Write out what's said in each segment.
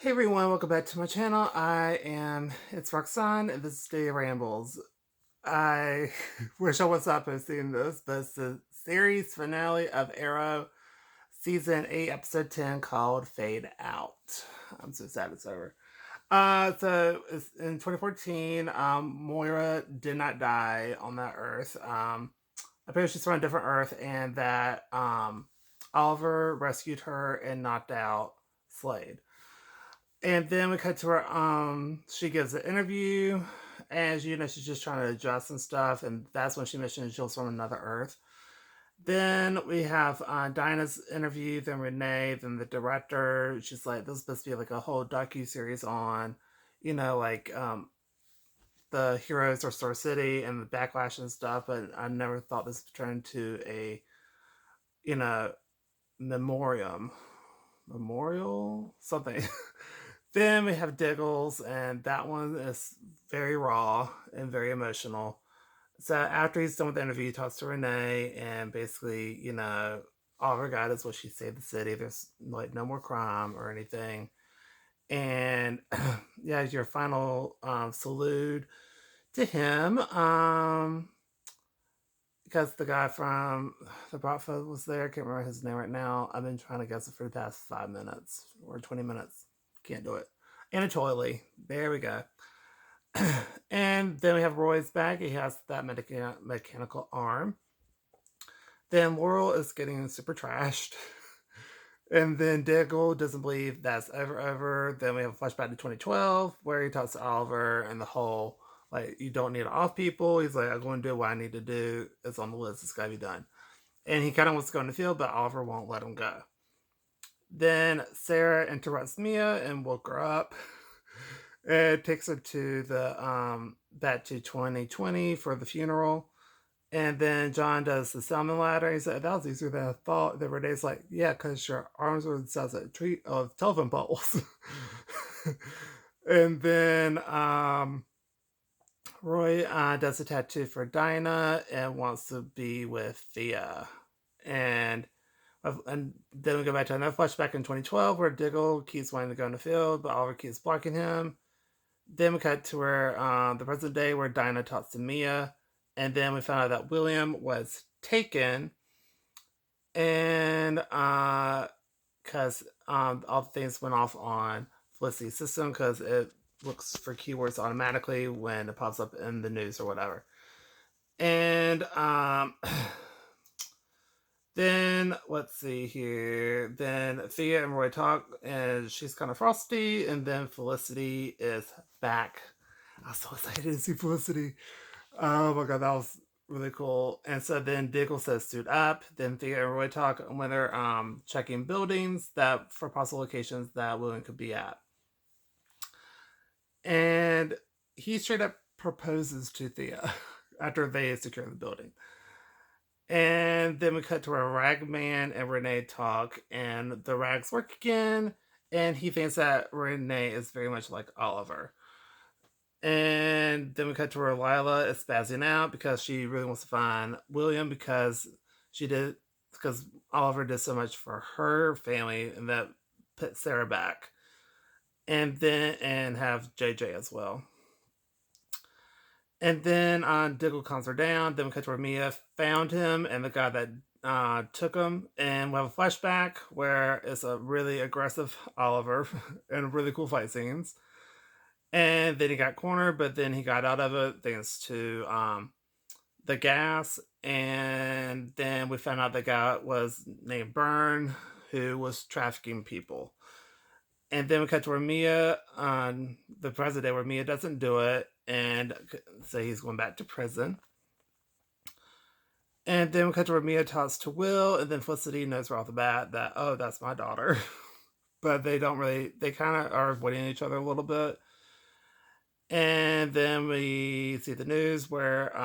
Hey everyone, welcome back to my channel. It's Roxanne, and this is Daily Rambles. I wish I was not posting this, but it's the series finale of Arrow, Season 8, Episode 10, called Fade Out. I'm so sad it's over. So it's in 2014, Moira did not die on that Earth. Apparently she's from a different Earth, and that Oliver rescued her and knocked out Slade. And then we cut to her. She gives an interview, and she's just trying to adjust and stuff. And that's when she mentions she's from another Earth. Then we have Dinah's interview, then Renee, then the director. She's like, "This is supposed to be like a whole docu series on, the heroes of Star City and the backlash and stuff." But I never thought this would turn into a, you know, memoriam, memorial something. Then we have Diggles, and that one is very raw and very emotional. So after he's done with the interview, he talks to Renee, and basically, all her God is what she saved the city. There's like no more crime or anything. And yeah, your final salute to him. Because the guy from the Bratfa was there. I can't remember his name right now. I've been trying to guess it for the past 5 minutes or 20 minutes. Can't do it. Anatoly. There we go. And then we have Roy's back. He has that mechanical arm. Then Laurel is getting super trashed. And then Diggle doesn't believe that's ever. Then we have a flashback to 2012 where he talks to Oliver and the whole, like, you don't need to off people. He's like, I'm going to do what I need to do. It's on the list. It's got to be done. And he kind of wants to go in the field, but Oliver won't let him go. Then Sarah interrupts Mia and woke her up. It takes her to the back to 2020 for the funeral. And then John does the salmon ladder. He said, that was easier than I thought. Then Renee's like, yeah, because your arms were the size of telephone poles. And then Roy does a tattoo for Dinah and wants to be with Thea. And then we go back to another flashback in 2012 where Diggle keeps wanting to go in the field, but Oliver keeps blocking him. Then we cut to where the present day where Dinah talks to Mia. And then we found out that William was taken. And because all the things went off on Felicity's system because it looks for keywords automatically when it pops up in the news or whatever. And then let's see here. Then Thea and Roy talk, and she's kind of frosty. And then Felicity is back. I was so excited to see Felicity. Oh my god, that was really cool. And so then Diggle says suit up. Then Thea and Roy talk when they're checking buildings that for possible locations that William could be at. And he straight up proposes to Thea after they secure the building. And then we cut to where Ragman and Renee talk, and the rags work again. And he thinks that Renee is very much like Oliver. And then we cut to where Lila is spazzing out because she really wants to find William because Oliver did so much for her family and that put Sarah back. And have JJ as well. And then Diggle calms her down. Then we cut to where Mia found him and the guy that took him. And we have a flashback where it's a really aggressive Oliver and really cool fight scenes. And then he got cornered, but then he got out of it thanks to the gas. And then we found out the guy was named Byrne, who was trafficking people. And then we cut to where Mia, on the present day, where Mia doesn't do it, and so he's going back to prison. And then we cut to where Mia talks to Will, and then Felicity knows right off the bat that, oh, that's my daughter. But they kind of are avoiding each other a little bit. And then we see the news where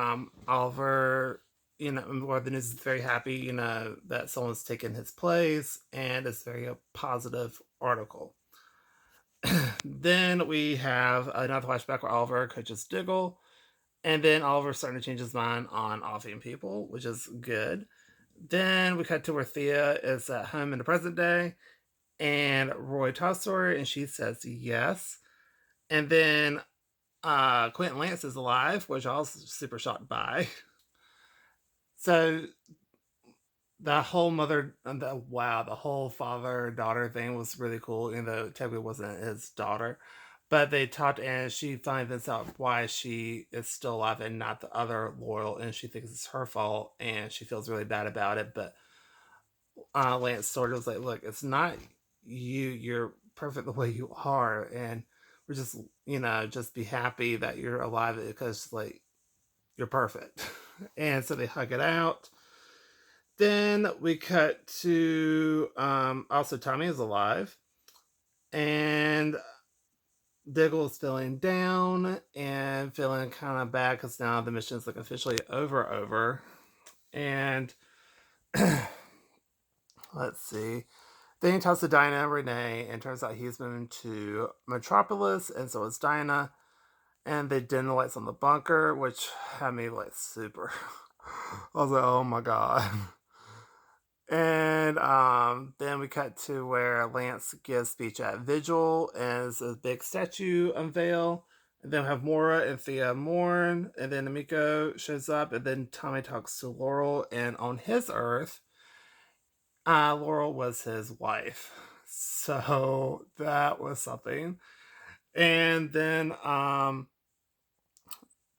Oliver, where the news is very happy, that someone's taken his place, and it's very a positive article. Then we have another flashback where Oliver coaches Diggle, and then Oliver's starting to change his mind on offing people, which is good. Then we cut to where Thea is at home in the present day, and Roy talks to her, and she says yes. And then Quentin Lance is alive, which I was super shocked by. So the whole the whole father-daughter thing was really cool, even though technically it wasn't his daughter. But they talked, and she finds out why she is still alive and not the other Laurel, and she thinks it's her fault, and she feels really bad about it. But Lance sort of was like, "Look, it's not you. You're perfect the way you are, and we're just, just be happy that you're alive because, like, you're perfect." And so they hug it out. Then we cut to also Tommy is alive, and Diggle is feeling down and feeling kind of bad because now the mission is like officially over. And let's see. Then he talks to Dinah and Renee, and turns out he's moving to Metropolis, and so is Dinah. And they dim the lights on the bunker, which had me like super. I was like, oh my god. And then we cut to where Lance gives speech at Vigil, and there's a big statue unveil. And then we have Mora and Thea mourn, and then Amiko shows up, and then Tommy talks to Laurel, and on his Earth, Laurel was his wife. So that was something. And then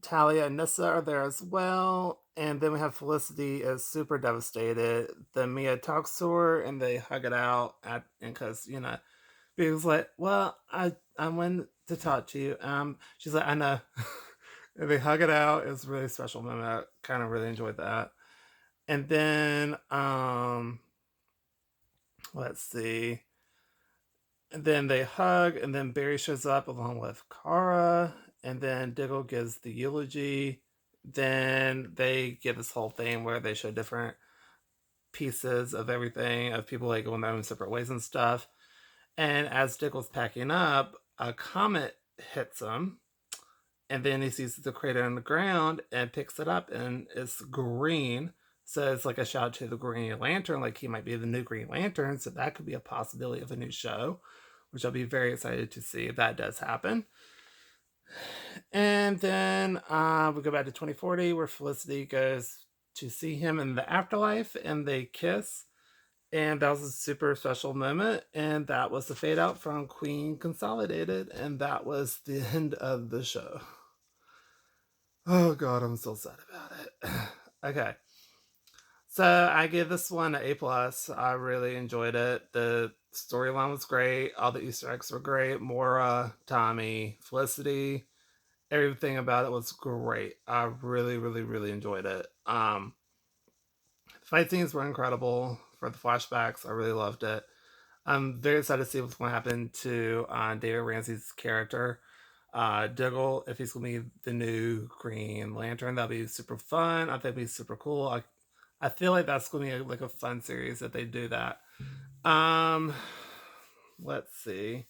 Talia and Nissa are there as well. And then we have Felicity is super devastated. Then Mia talks to her and they hug it out and because, because like, well, I went to talk to you. She's like, I know. And they hug it out. It was a really special moment. I kind of really enjoyed that. And then let's see. And then they hug, and then Barry shows up along with Kara, and then Diggle gives the eulogy. Then they get this whole thing where they show different pieces of everything, of people like going their own separate ways and stuff. And as Diggle's packing up, a comet hits him, and then he sees the crater on the ground and picks it up, and it's green. So it's like a shout to the Green Lantern, like he might be the new Green Lantern. So that could be a possibility of a new show, which I'll be very excited to see if that does happen. And then we go back to 2040, where Felicity goes to see him in the afterlife, and they kiss. And that was a super special moment. And that was the fade out from Queen Consolidated. And that was the end of the show. Oh god, I'm so sad about it. Okay. So I give this one an A+. I really enjoyed it. The storyline was great. All the Easter eggs were great. Mora, Tommy, Felicity, everything about it was great. I really, really, really enjoyed it. Fight scenes were incredible for the flashbacks. I really loved it. I'm very excited to see what's going to happen to David Ramsey's character, Diggle, if he's going to be the new Green Lantern. That'll be super fun. I think it'll be super cool. I feel like that's going to be like a fun series if they do that. Let's see.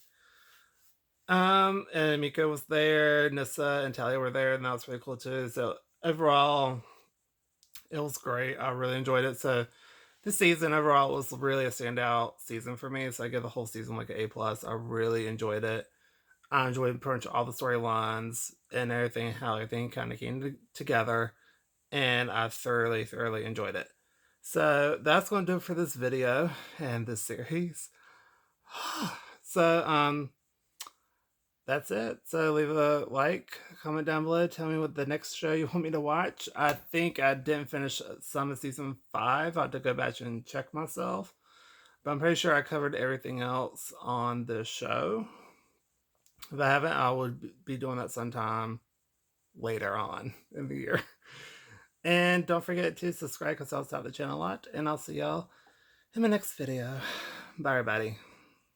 And Miko was there, Nissa and Talia were there, and that was really cool too. So overall, it was great. I really enjoyed it. So this season overall was really a standout season for me. So I give the whole season like an A+. I really enjoyed it. I enjoyed pretty much all the storylines and everything, how everything kind of came together. And I thoroughly, thoroughly enjoyed it. So that's going to do it for this video and this series. So that's it. So leave a like, comment down below, tell me what the next show you want me to watch. I think I didn't finish some of season 5. I have to go back and check myself, but I'm pretty sure I covered everything else on the show. If I haven't, I would be doing that sometime later on in the year. And don't forget to subscribe because I'll help the channel a lot. And I'll see y'all in my next video. Bye, everybody.